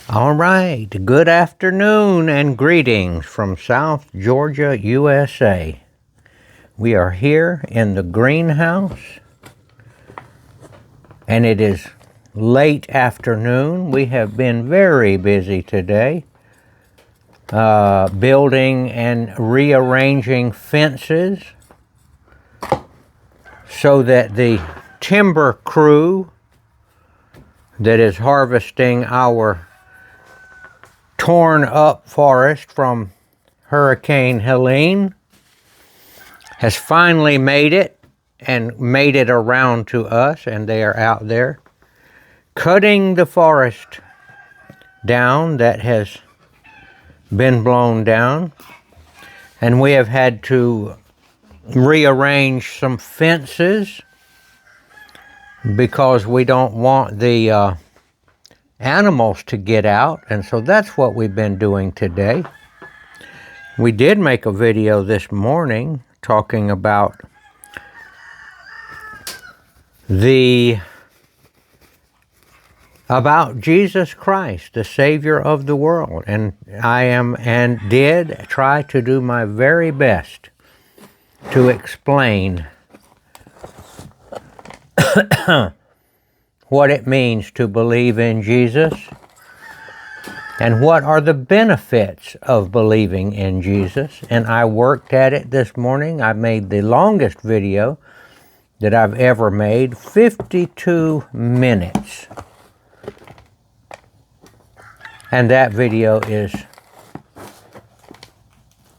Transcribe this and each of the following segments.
All right, good afternoon and greetings from South Georgia, USA. We are here in the greenhouse, and it is late afternoon. We have been very busy today, building and rearranging fences so that the timber crew that is harvesting our torn up forest from Hurricane Helene has finally made it around to us, and they are out there cutting the forest down that has been blown down, and we have had to rearrange some fences because we don't want the animals to get out, and so that's what we've been doing today. We did make a video this morning talking about Jesus Christ, the Savior of the world, and I did try to do my very best to explain what it means to believe in Jesus and what are the benefits of believing in Jesus. And I worked at it this morning. I made the longest video that I've ever made, 52 minutes. And that video is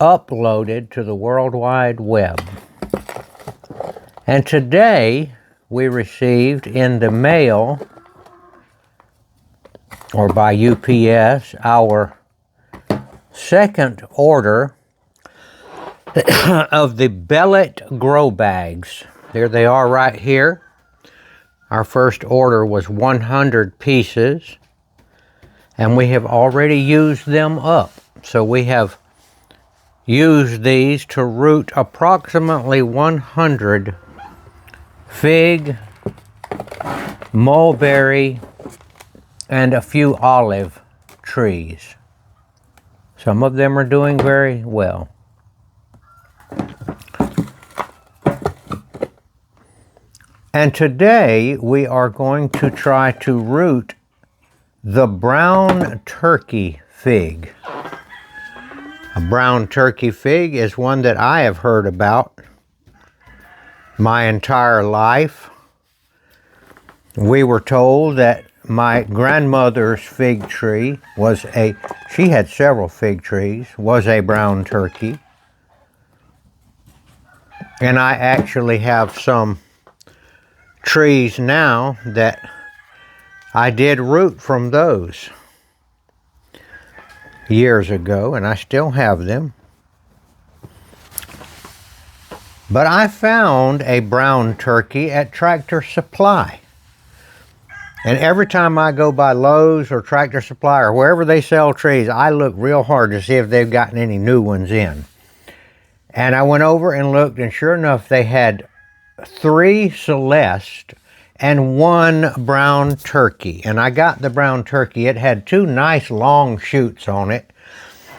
uploaded to the World Wide Web. And today we received in the mail, or by UPS, our second order of the Bellet Grow Bags. There they are right here. Our first order was 100 pieces, and we have already used them up. So we have used these to root approximately 100 fig, mulberry, and a few olive trees. Some of them are doing very well. And today we are going to try to root the brown turkey fig. A brown turkey fig is one that I have heard about my entire life. We were told that my grandmother's fig tree she had several fig trees, was a brown turkey. And I actually have some trees now that I did root from those years ago, and I still have them. But I found a brown turkey at Tractor Supply. And every time I go by Lowe's or Tractor Supply or wherever they sell trees, I look real hard to see if they've gotten any new ones in. And I went over and looked, and sure enough, they had 3 Celeste and 1 brown turkey. And I got the brown turkey. It had 2 nice long shoots on it.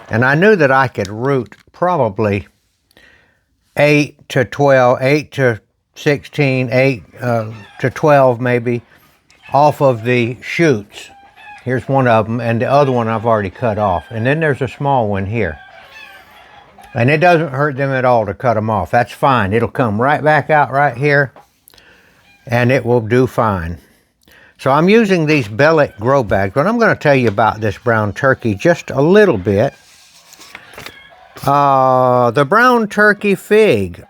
And I knew that I could root probably 8 to 12, 8 to 16, 8 to 12 maybe, off of the shoots. Here's one of them, and the other one I've already cut off. And then there's a small one here. And it doesn't hurt them at all to cut them off. That's fine. It'll come right back out right here, and it will do fine. So I'm using these Bellet Grow Bags, but I'm going to tell you about this brown turkey just a little bit. The brown turkey fig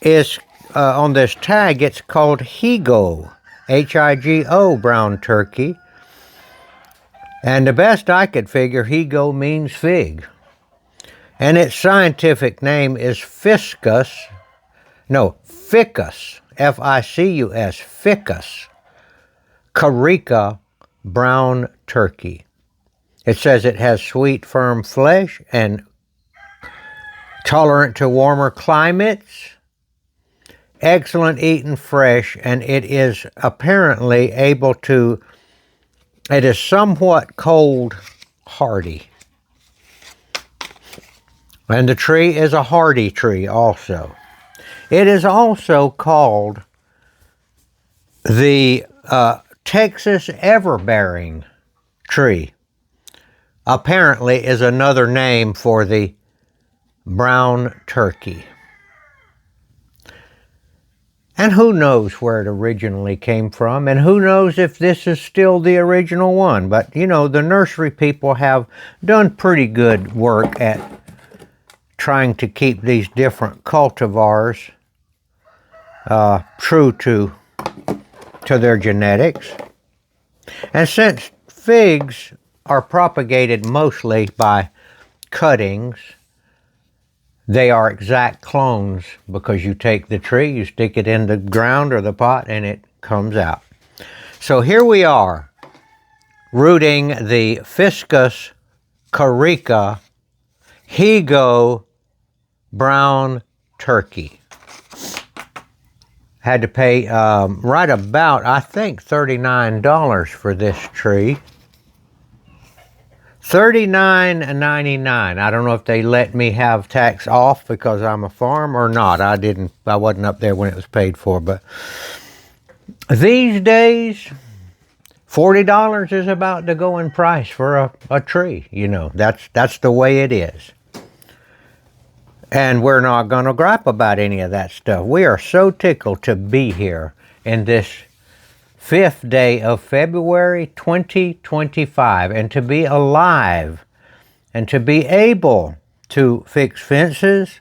is, on this tag, it's called Higo, H-I-G-O, brown turkey. And the best I could figure, Higo means fig. And its scientific name is Ficus, F-I-C-U-S, Ficus carica brown turkey. It says it has sweet, firm flesh and tolerant to warmer climates, excellent eaten fresh, and it is apparently able to It is somewhat cold hardy. And the tree is a hardy tree also. It is also called the Texas everbearing tree. Apparently is another name for the brown turkey. And who knows where it originally came from, and who knows if this is still the original one. But, you know, the nursery people have done pretty good work at trying to keep these different cultivars true to their genetics. And since figs are propagated mostly by cuttings, they are exact clones because you take the tree, you stick it in the ground or the pot, and it comes out. So here we are, rooting the Ficus corica Higo brown turkey. Had to pay right about, I think, $39 for this tree. $39.99. I don't know if they let me have tax off because I'm a farm or not. I wasn't up there when it was paid for, but these days $40 is about the going price for a tree. You know, that's the way it is. And we're not going to gripe about any of that stuff. We are so tickled to be here in this 5th day of February 2025, and to be alive and to be able to fix fences,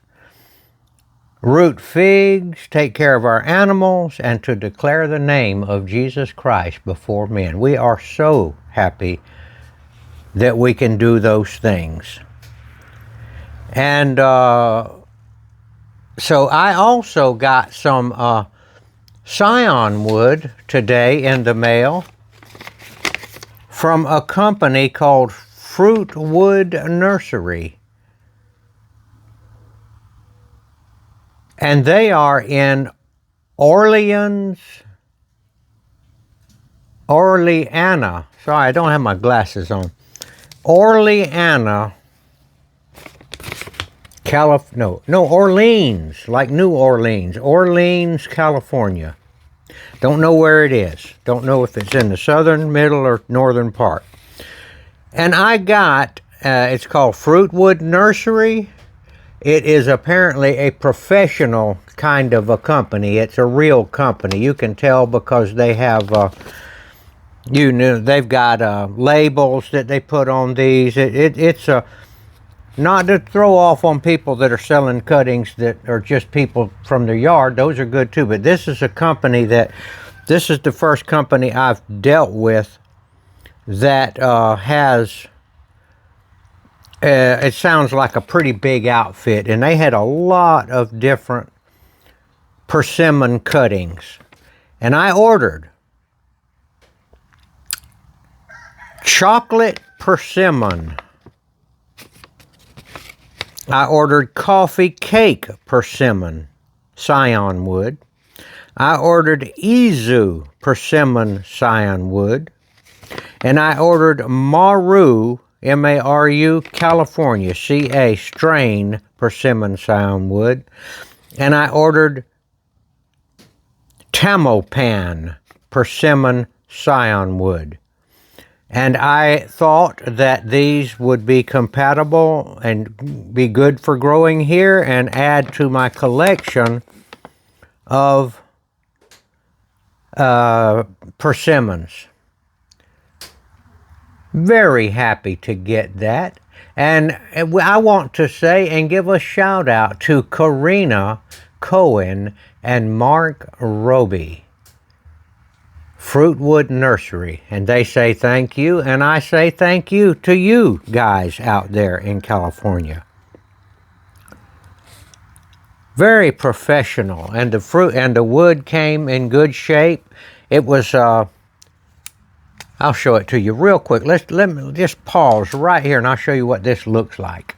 root figs, take care of our animals, and to declare the name of Jesus Christ before men. We are so happy that we can do those things. And so I also got some scion wood today in the mail from a company called Fruitwood Nursery. And they are in Orleans, Orleana. Sorry, I don't have my glasses on. Orleana, Orleans, like New Orleans. Orleans, California. Don't know where it is. Don't know if it's in the southern, middle, or northern part. And I got, it's called Fruitwood Nursery. It is apparently a professional kind of a company. It's a real company. You can tell because they have, they've got labels that they put on these. It's a, not to throw off on people that are selling cuttings that are just people from their yard. Those are good too. But this is a company this is the first company I've dealt with that has, it sounds like a pretty big outfit. And they had a lot of different persimmon cuttings. And I ordered chocolate persimmon. I ordered coffee cake persimmon, scion wood. I ordered Izu persimmon scion wood. And I ordered Maru, M-A-R-U, California, C-A, strain persimmon scion wood. And I ordered Tamopan persimmon scion wood. And I thought that these would be compatible and be good for growing here and add to my collection of persimmons. Very happy to get that. And I want to say and give a shout out to Karina Cohen and Mark Roby. Fruitwood Nursery, and they say thank you, and I say thank you to you guys out there in California. Very professional, and the fruit and the wood came in good shape. It was I'll show it to you real quick. Let me just pause right here and I'll show you what this looks like.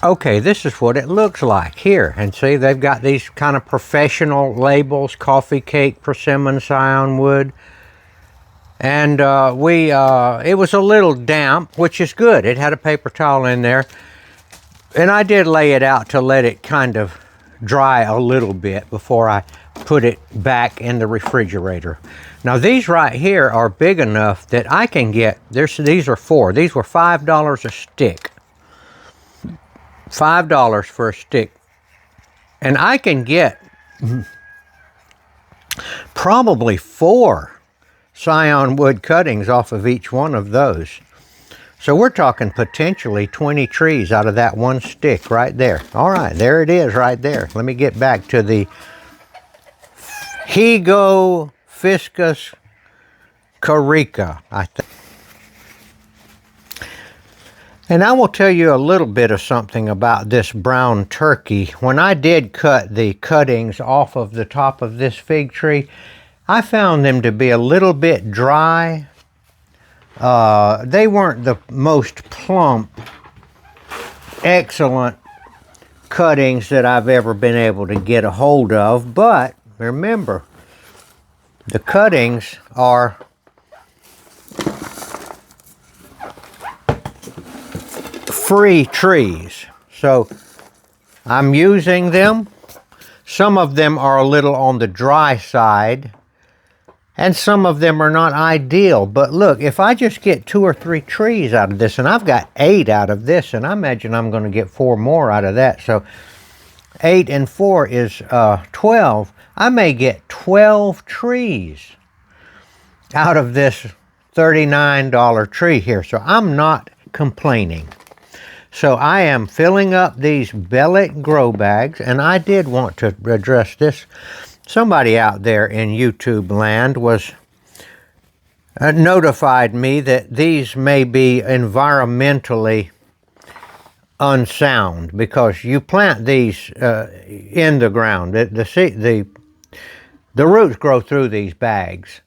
Okay, this is what it looks like here. And see, they've got these kind of professional labels, coffee cake, persimmon, scion wood. And it was a little damp, which is good. It had a paper towel in there. And I did lay it out to let it kind of dry a little bit before I put it back in the refrigerator. Now these right here are big enough that I can get, these are 4. These were $5 a stick. $5 for a stick. And I can get probably 4 Scion wood cuttings off of each one of those. So we're talking potentially 20 trees out of that one stick right there. All right, there it is right there. Let me get back to the Higo Fiscus corica, I think. And I will tell you a little bit of something about this brown turkey. When I did cut the cuttings off of the top of this fig tree, I found them to be a little bit dry. They weren't the most plump, excellent cuttings that I've ever been able to get a hold of, but remember, the cuttings are free trees, so I'm using them. Some of them are a little on the dry side, and some of them are not ideal. But look, if I just get 2 or 3 trees out of this, and I've got 8 out of this, and I imagine I'm going to get 4 more out of that. So 8 and 4 is 12. I may get 12 trees out of this $39 tree here. So I'm not complaining. So I am filling up these Bellick grow bags, and I did want to address this. Somebody out there in YouTube land was notified me that these may be environmentally unsound because you plant these in the ground. The roots grow through these bags.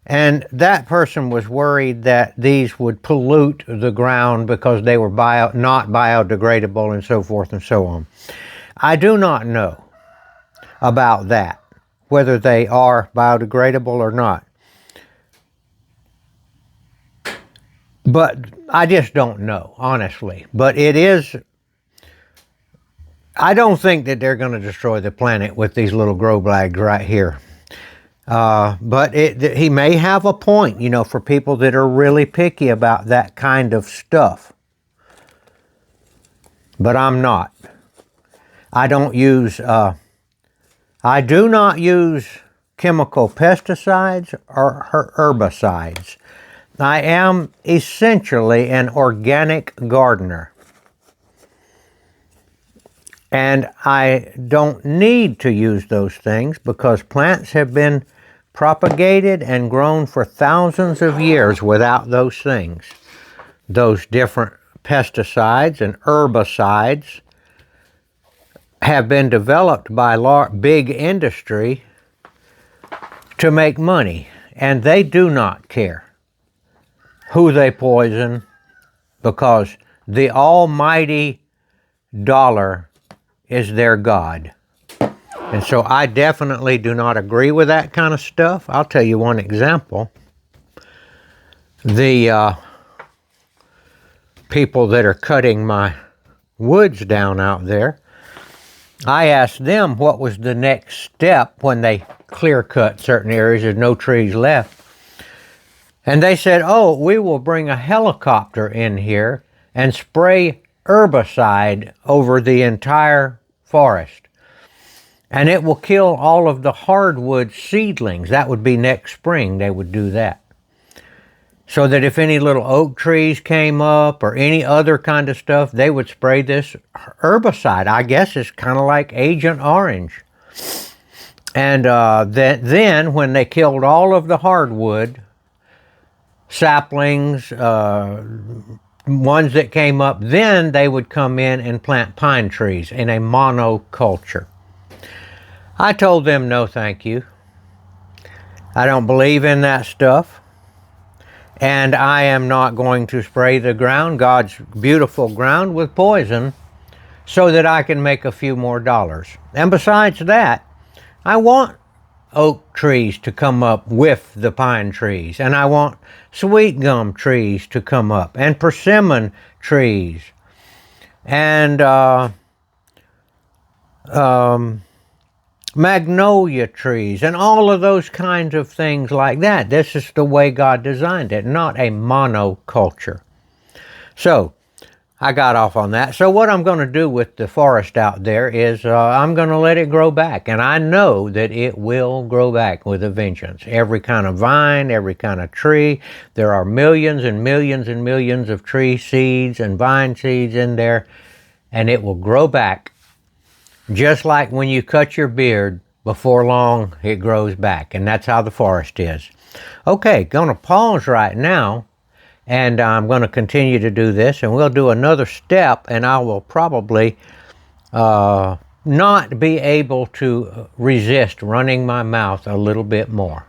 And that person was worried that these would pollute the ground because they were not biodegradable and so forth and so on. I do not know about that, whether they are biodegradable or not. But I just don't know, honestly. But it is, I don't think that they're going to destroy the planet with these little grow bags right here. But he may have a point, you know, for people that are really picky about that kind of stuff. But I'm not. I don't use, I do not use chemical pesticides or herbicides. I am essentially an organic gardener. And I don't need to use those things because plants have been propagated and grown for thousands of years without those things. Those different pesticides and herbicides have been developed by big industry to make money, and they do not care who they poison because the almighty dollar is their God. And so I definitely do not agree with that kind of stuff. I'll tell you one example. The people that are cutting my woods down out there, I asked them what was the next step when they clear cut certain areas, there's no trees left. And they said, oh, we will bring a helicopter in here and spray herbicide over the entire forest. And it will kill all of the hardwood seedlings. That would be next spring they would do that. So that if any little oak trees came up or any other kind of stuff, they would spray this herbicide. I guess it's kind of like Agent Orange. And then when they killed all of the hardwood saplings, ones that came up, then they would come in and plant pine trees in a monoculture. I told them no thank you. I don't believe in that stuff. And I am not going to spray the ground, God's beautiful ground, with poison so that I can make a few more dollars. And besides that, I want oak trees to come up with the pine trees, and I want sweet gum trees to come up, and persimmon trees, and magnolia trees, and all of those kinds of things like that. This is the way God designed it, not a monoculture. So I got off on that. So what I'm going to do with the forest out there is I'm going to let it grow back. And I know that it will grow back with a vengeance. Every kind of vine, every kind of tree. There are millions and millions and millions of tree seeds and vine seeds in there. And it will grow back. Just like when you cut your beard, before long it grows back. And that's how the forest is. Okay, going to pause right now. And I'm going to continue to do this, and we'll do another step, and I will probably not be able to resist running my mouth a little bit more.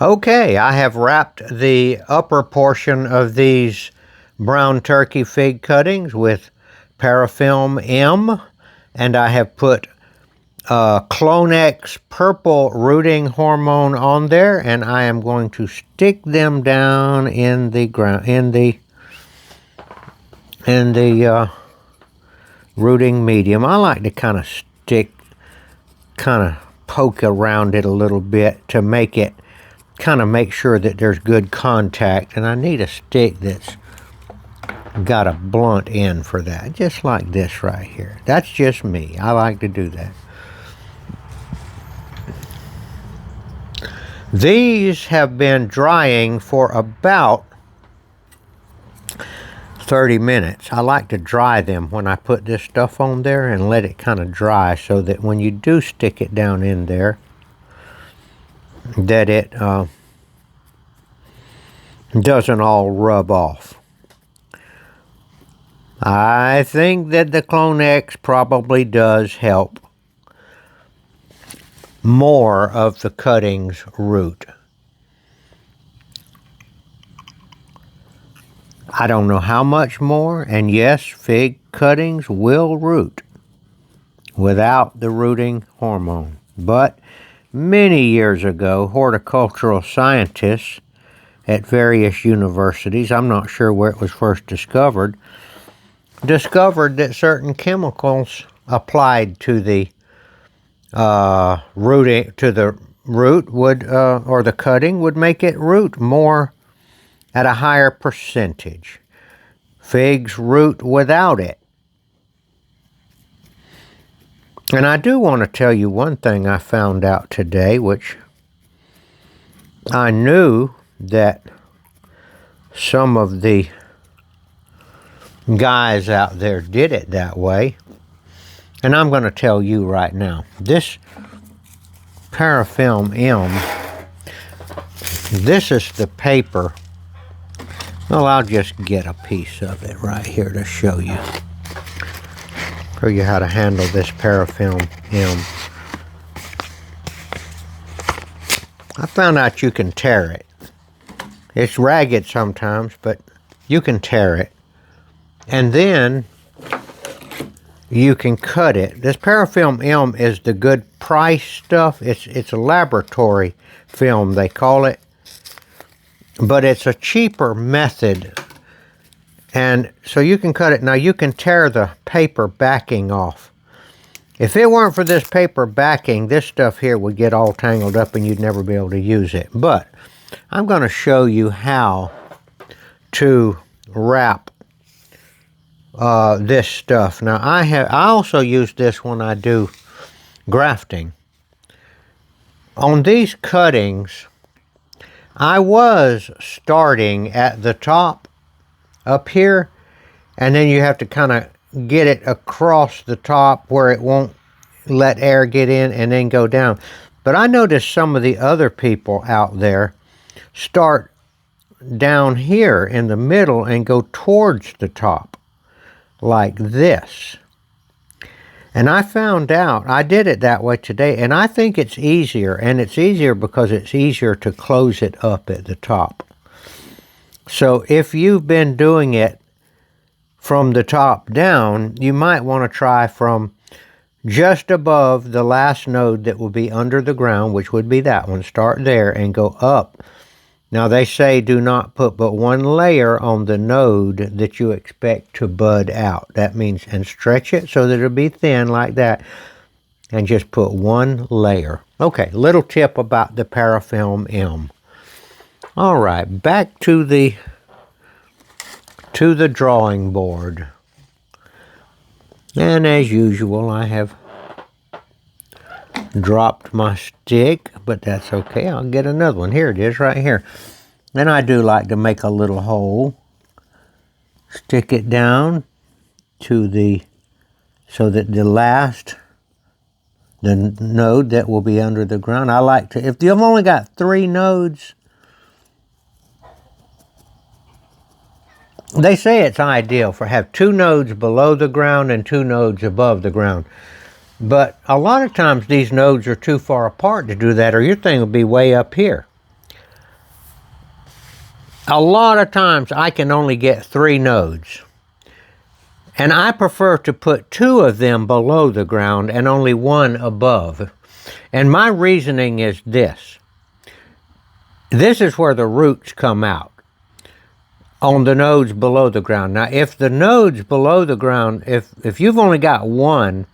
Okay, I have wrapped the upper portion of these brown turkey fig cuttings with Parafilm M, and I have put Clonex purple rooting hormone on there, and I am going to stick them down in the ground, in the rooting medium. I like to kind of poke around it a little bit to make it, make sure that there's good contact, and I need a stick that's got a blunt end for that, just like this right here. That's just me. I like to do that. These have been drying for about 30 minutes. I like to dry them when I put this stuff on there and let it kind of dry so that when you do stick it down in there, that it doesn't all rub off. I think that the Clonex probably does help more of the cuttings root. I don't know how much more, and yes, fig cuttings will root without the rooting hormone. But many years ago, horticultural scientists at various universities, I'm not sure where it was first discovered that certain chemicals applied to the rooting, to the root would, or the cutting would make it root more at a higher percentage. Figs root without it. And I do want to tell you one thing I found out today, which I knew that some of the guys out there did it that way. And I'm going to tell you right now, this Parafilm M, this is the paper. Well, I'll just get a piece of it right here to show you. Show you how to handle this Parafilm M. I found out you can tear it. It's ragged sometimes, but you can tear it. And then you can cut it. This Parafilm M is the good price stuff. It's a laboratory film, they call it. But it's a cheaper method. And so you can cut it. Now you can tear the paper backing off. If it weren't for this paper backing, this stuff here would get all tangled up and you'd never be able to use it. But I'm going to show you how to wrap this stuff. Now I also use this when I do grafting. On these cuttings, I was starting at the top up here, and then you have to kind of get it across the top where it won't let air get in and then go down. But I noticed some of the other people out there start down here in the middle and go towards the top like this. And I found out, I did it that way today, and I think it's easier, and it's easier because it's easier to close it up at the top. So if you've been doing it from the top down, you might want to try from just above the last node that will be under the ground, which would be that one. Start there and go up. Now they say do not put but one layer on the node that you expect to bud out. That means, and stretch it so that it'll be thin like that, and just put one layer. Okay, little tip about the Parafilm M. All right, back to the drawing board. And as usual, I have dropped my stick, but that's okay. I'll get another one. Here it is right here. And I do like to make a little hole. Stick it down to so that the node that will be under the ground. I like to, if you've only got 3 nodes, they say it's ideal for have 2 nodes below the ground and 2 nodes above the ground. But a lot of times these nodes are too far apart to do that, or your thing will be way up here. A lot of times I can only get 3 nodes. And I prefer to put 2 of them below the ground and only 1 above. And my reasoning is this. This is where the roots come out, on the nodes below the ground. Now, if the nodes below the ground, if you've only got 1,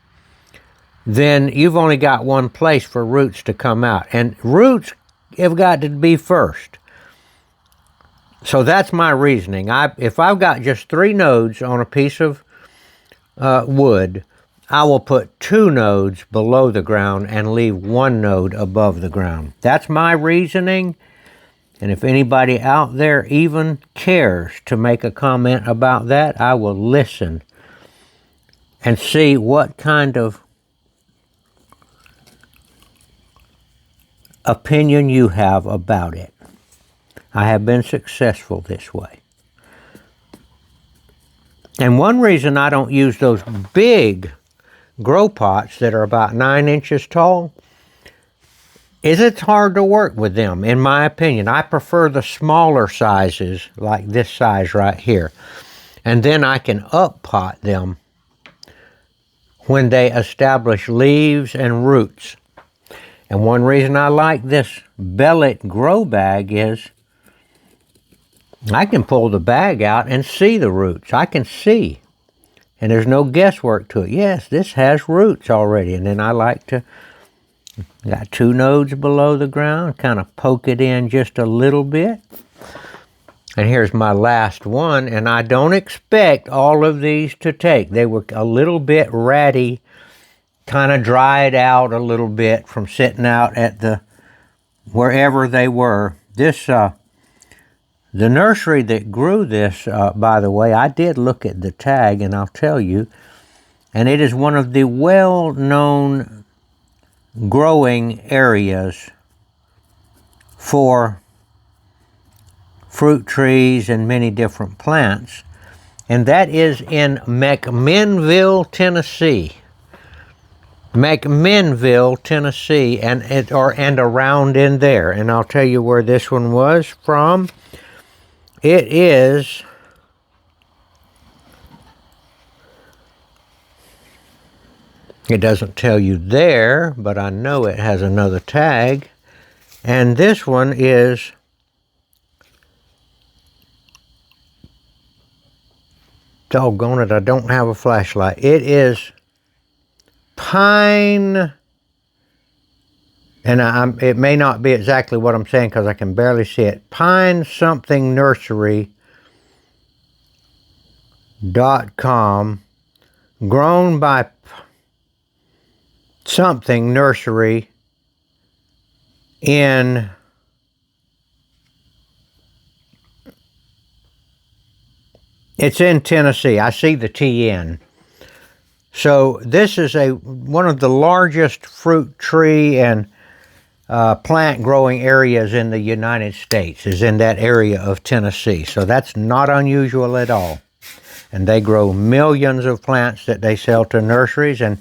then you've only got 1 place for roots to come out. And roots have got to be first. So that's my reasoning. If I've got just 3 nodes on a piece of wood, I will put 2 nodes below the ground and leave 1 node above the ground. That's my reasoning. And if anybody out there even cares to make a comment about that, I will listen and see what kind of opinion you have about it. I have been successful this way. And one reason I don't use those big grow pots that are about 9 inches tall is it's hard to work with them, in my opinion. I prefer the smaller sizes, like this size right here. And then I can up pot them when they establish leaves and roots. And one reason I like this Bellet grow bag is I can pull the bag out and see the roots. I can see. And there's no guesswork to it. Yes, this has roots already. And then I like to, got 2 nodes below the ground, kind of poke it in just a little bit. And here's my last one. And I don't expect all of these to take. They were a little bit ratty, kind of dried out a little bit from sitting out at wherever they were. The nursery that grew this, by the way, I did look at the tag, and I'll tell you, and it is one of the well-known growing areas for fruit trees and many different plants, and that is in McMinnville, Tennessee. McMinnville, Tennessee, and around in there. And I'll tell you where this one was from. It is it doesn't tell you there, but I know it has another tag. And this one is doggone it, I don't have a flashlight. It is Pine, and it may not be exactly what I'm saying because I can barely see it. Pine something nursery.com, grown by something nursery in it's in Tennessee. I see the TN. So this is one of the largest fruit tree and plant growing areas in the United States, is in that area of Tennessee. So that's not unusual at all. And they grow millions of plants that they sell to nurseries, and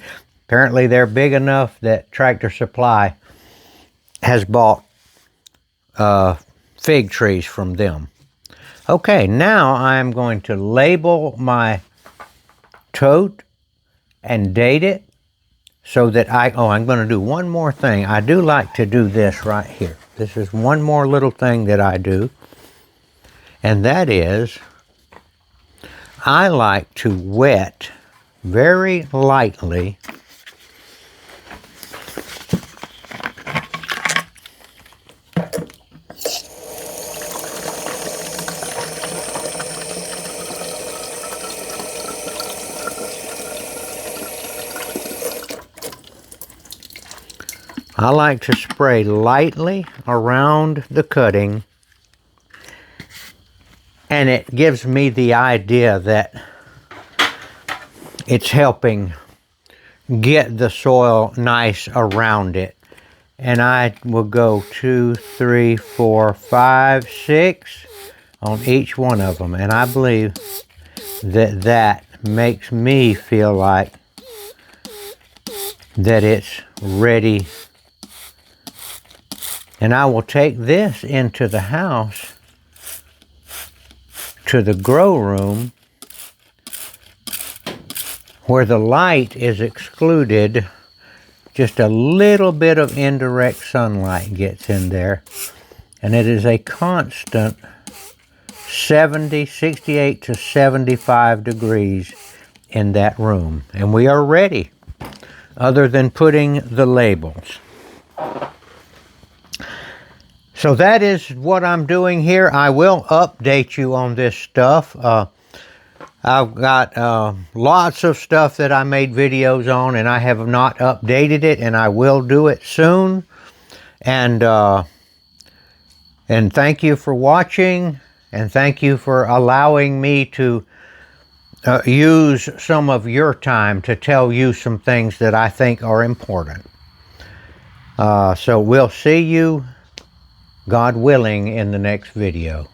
apparently they're big enough that Tractor Supply has bought fig trees from them. Okay, now I'm going to label my tote and date it so that I'm going to do one more thing. I do like to do this right here. This is one more little thing that I do, and that is I like to wet very lightly I like to spray lightly around the cutting, and it gives me the idea that it's helping get the soil nice around it. And I will go 2, 3, 4, 5, 6 on each one of them. And I believe that that makes me feel like that it's ready. And I will take this into the house, to the grow room, where the light is excluded. Just a little bit of indirect sunlight gets in there, and it is a constant 68 to 75 degrees in that room. And we are ready, other than putting the labels. So that is what I'm doing here. I will update you on this stuff. I've got lots of stuff that I made videos on, and I have not updated it, and I will do it soon. And thank you for watching, and thank you for allowing me to use some of your time to tell you some things that I think are important. So we'll see you, God willing, in the next video.